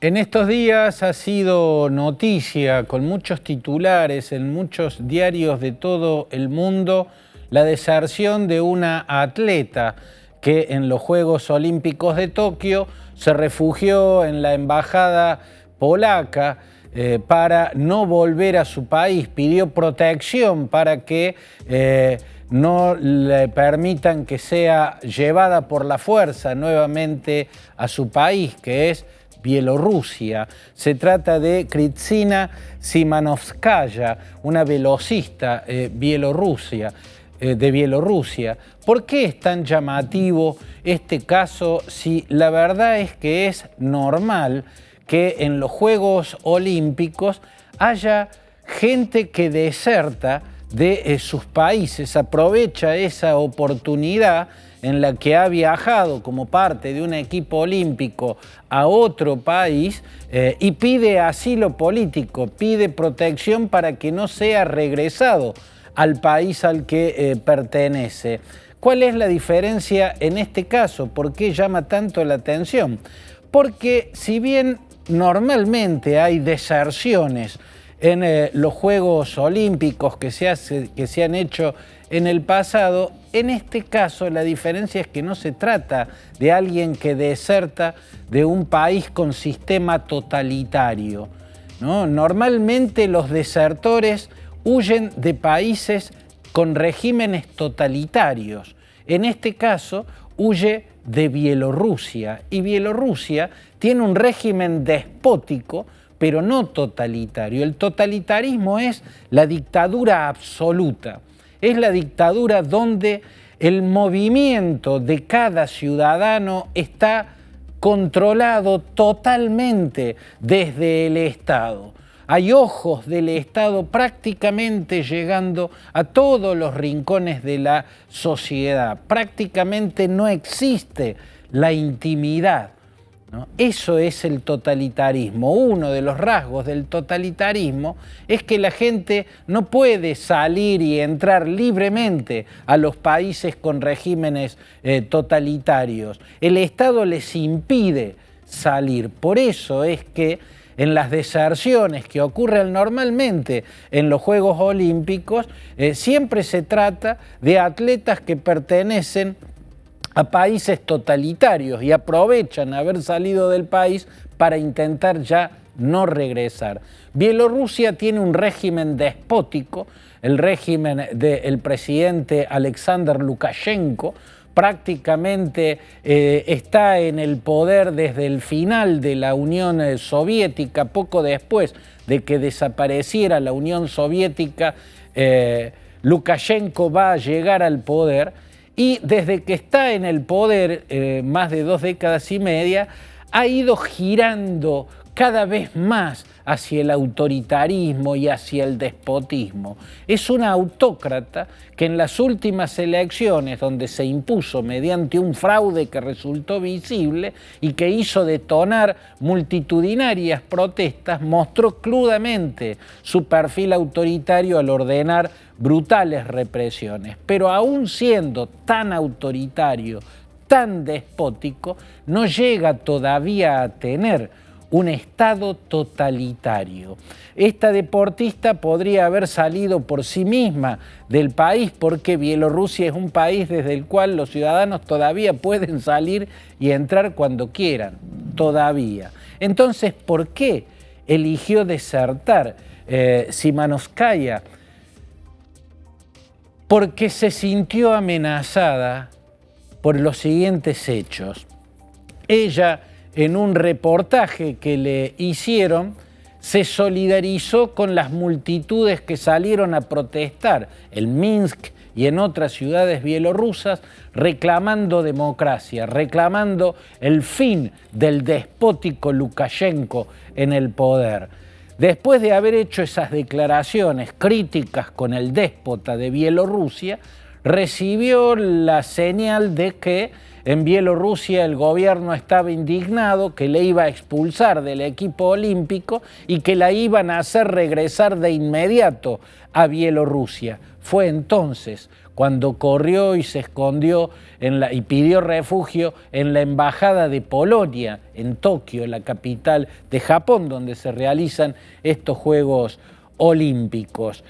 En estos días ha sido noticia con muchos titulares en muchos diarios de todo el mundo la deserción de una atleta que en los Juegos Olímpicos de Tokio se refugió en la embajada polaca para no volver a su país. Pidió protección para que no le permitan que sea llevada por la fuerza nuevamente a su país, que es Bielorrusia. Se trata de Krystina Szymanowskaja, una velocista de Bielorrusia. ¿Por qué es tan llamativo este caso si la verdad es que es normal que en los Juegos Olímpicos haya gente que deserta de sus países, aprovecha esa oportunidad en la que ha viajado como parte de un equipo olímpico a otro país y pide asilo político, pide protección para que no sea regresado al país al que pertenece? ¿Cuál es la diferencia en este caso? ¿Por qué llama tanto la atención? Porque si bien normalmente hay deserciones en los Juegos Olímpicos que se han hecho en el pasado, en este caso la diferencia es que no se trata de alguien que deserta de un país con sistema totalitario, ¿no? Normalmente los desertores huyen de países con regímenes totalitarios. En este caso huye de Bielorrusia, y Bielorrusia tiene un régimen despótico pero no totalitario. El totalitarismo es la dictadura absoluta, es la dictadura donde el movimiento de cada ciudadano está controlado totalmente desde el Estado. Hay ojos del Estado prácticamente llegando a todos los rincones de la sociedad. Prácticamente no existe la intimidad, ¿no? Eso es el totalitarismo. Uno de los rasgos del totalitarismo es que la gente no puede salir y entrar libremente a los países con regímenes totalitarios. El Estado les impide salir. Por eso es que en las deserciones que ocurren normalmente en los Juegos Olímpicos, siempre se trata de atletas que pertenecen a países totalitarios y aprovechan haber salido del país para intentar ya no regresar. Bielorrusia tiene un régimen despótico, el régimen del presidente Alexander Lukashenko. Prácticamente está en el poder desde el final de la Unión Soviética. Poco después de que desapareciera la Unión Soviética, Lukashenko va a llegar al poder, y desde que está en el poder, más de 2 décadas y media, ha ido girando cada vez más hacia el autoritarismo y hacia el despotismo. Es un autócrata que en las últimas elecciones, donde se impuso mediante un fraude que resultó visible y que hizo detonar multitudinarias protestas, mostró crudamente su perfil autoritario al ordenar brutales represiones. Pero aún siendo tan autoritario, tan despótico, no llega todavía a tener un Estado totalitario. Esta deportista podría haber salido por sí misma del país, porque Bielorrusia es un país desde el cual los ciudadanos todavía pueden salir y entrar cuando quieran, todavía. Entonces, ¿por qué eligió desertar Szymanowskaja? Porque se sintió amenazada por los siguientes hechos. Ella, en un reportaje que le hicieron, se solidarizó con las multitudes que salieron a protestar en Minsk y en otras ciudades bielorrusas, reclamando democracia, reclamando el fin del despótico Lukashenko en el poder. Después de haber hecho esas declaraciones críticas con el déspota de Bielorrusia, recibió la señal de que en Bielorrusia el gobierno estaba indignado, que le iba a expulsar del equipo olímpico y que la iban a hacer regresar de inmediato a Bielorrusia. Fue entonces cuando corrió y se escondió y pidió refugio en la embajada de Polonia, en Tokio, la capital de Japón, donde se realizan estos Juegos Olímpicos.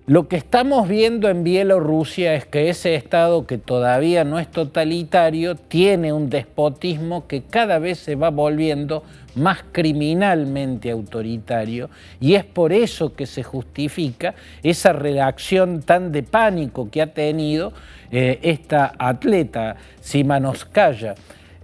Lo que estamos viendo en Bielorrusia es que ese Estado, que todavía no es totalitario, tiene un despotismo que cada vez se va volviendo más criminalmente autoritario, y es por eso que se justifica esa reacción tan de pánico que ha tenido esta atleta, Simanovskaya.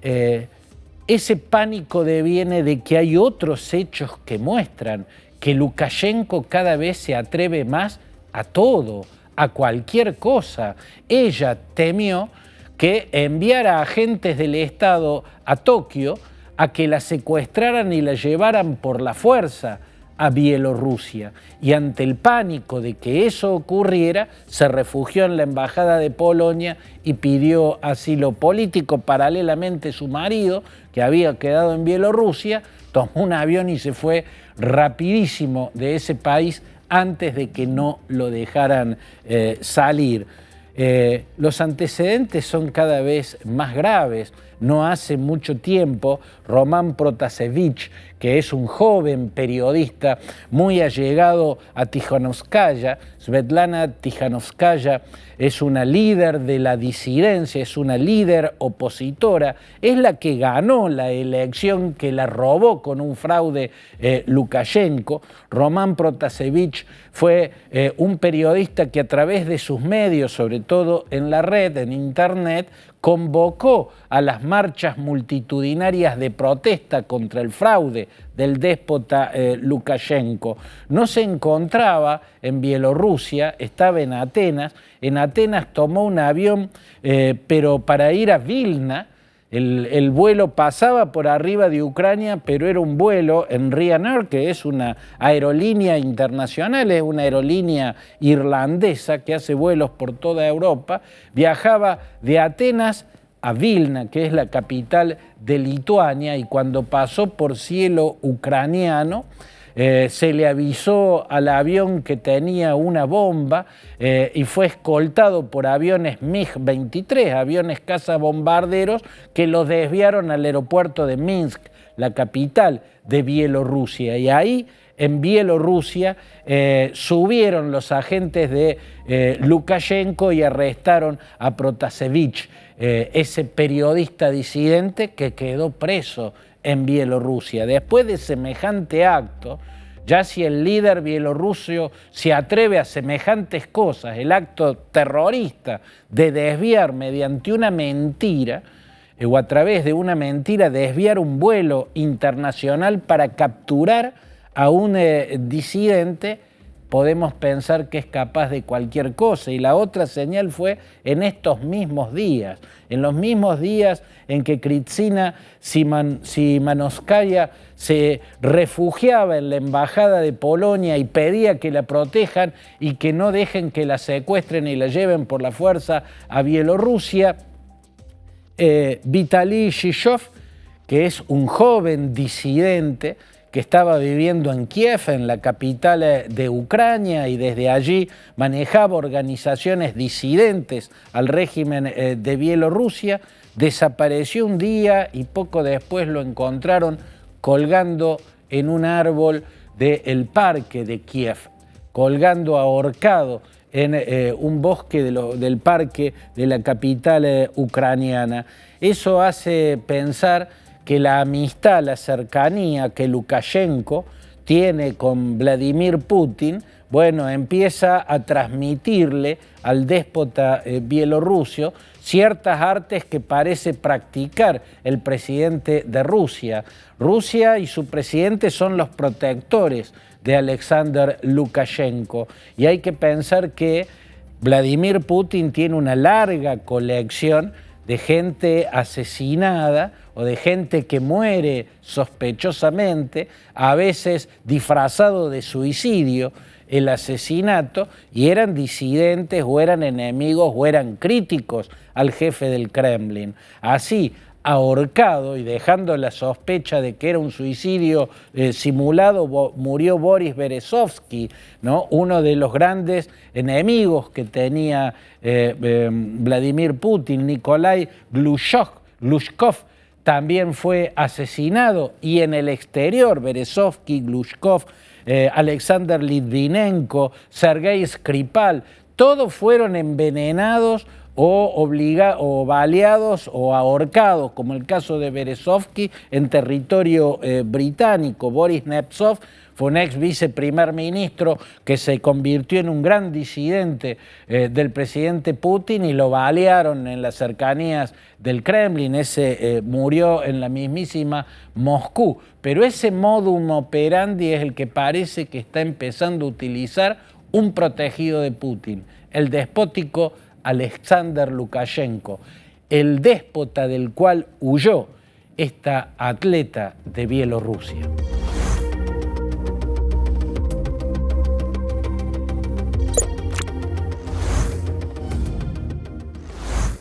Ese pánico deviene de que hay otros hechos que muestran que Lukashenko cada vez se atreve más a todo, a cualquier cosa. Ella temió que enviara agentes del Estado a Tokio a que la secuestraran y la llevaran por la fuerza a Bielorrusia. Y ante el pánico de que eso ocurriera, se refugió en la embajada de Polonia y pidió asilo político. Paralelamente, su marido, que había quedado en Bielorrusia, tomó un avión y se fue rapidísimo de ese país antes de que no lo dejaran salir. Los antecedentes son cada vez más graves. No hace mucho tiempo, Roman Protasevich, que es un joven periodista muy allegado a Tikhanovskaya, Svetlana Tikhanovskaya es una líder de la disidencia, es una líder opositora, es la que ganó la elección, que la robó con un fraude Lukashenko. Roman Protasevich fue un periodista que a través de sus medios, sobre todo en la red, en internet, convocó a las marchas multitudinarias de protesta contra el fraude del déspota Lukashenko. No se encontraba en Bielorrusia, estaba en Atenas. En Atenas tomó un avión, pero para ir a Vilna. El vuelo pasaba por arriba de Ucrania, pero era un vuelo en Ryanair, que es una aerolínea internacional, es una aerolínea irlandesa que hace vuelos por toda Europa. Viajaba de Atenas a Vilna, que es la capital de Lituania, y cuando pasó por cielo ucraniano, se le avisó al avión que tenía una bomba y fue escoltado por aviones MiG-23, aviones cazabombarderos, que los desviaron al aeropuerto de Minsk, la capital de Bielorrusia. Y ahí, en Bielorrusia, subieron los agentes de Lukashenko y arrestaron a Protasevich, ese periodista disidente que quedó preso en Bielorrusia. Después de semejante acto, ya si el líder bielorruso se atreve a semejantes cosas, el acto terrorista de desviar mediante una mentira o a través de una mentira desviar un vuelo internacional para capturar a un disidente, podemos pensar que es capaz de cualquier cosa. Y la otra señal fue en estos mismos días, en los mismos días en que Kristina Simanovskaya se refugiaba en la embajada de Polonia y pedía que la protejan y que no dejen que la secuestren y la lleven por la fuerza a Bielorrusia. Vitaly Shishov, que es un joven disidente que estaba viviendo en Kiev, en la capital de Ucrania, y desde allí manejaba organizaciones disidentes al régimen de Bielorrusia, desapareció un día y poco después lo encontraron colgando en un árbol del parque de Kiev, colgando ahorcado en un bosque del parque de la capital ucraniana. Eso hace pensar que la amistad, la cercanía que Lukashenko tiene con Vladimir Putin, bueno, empieza a transmitirle al déspota bielorruso ciertas artes que parece practicar el presidente de Rusia. Rusia y su presidente son los protectores de Alexander Lukashenko, y hay que pensar que Vladimir Putin tiene una larga colección de gente asesinada o de gente que muere sospechosamente, a veces disfrazado de suicidio, el asesinato y eran disidentes o eran enemigos o eran críticos al jefe del Kremlin. Así, ahorcado y dejando la sospecha de que era un suicidio simulado, murió Boris Berezovsky, ¿no? Uno de los grandes enemigos que tenía Vladimir Putin. Nikolai Glushkov también fue asesinado, y en el exterior, Berezovsky, Glushkov, Alexander Litvinenko, Sergei Skripal, todos fueron envenenados o baleados o ahorcados, como el caso de Berezovsky, en territorio británico. Boris Nemtsov fue un ex viceprimer ministro que se convirtió en un gran disidente del presidente Putin y lo balearon en las cercanías del Kremlin. Ese murió en la mismísima Moscú. Pero ese modus operandi es el que parece que está empezando a utilizar un protegido de Putin, el despótico Alexander Lukashenko, el déspota del cual huyó esta atleta de Bielorrusia.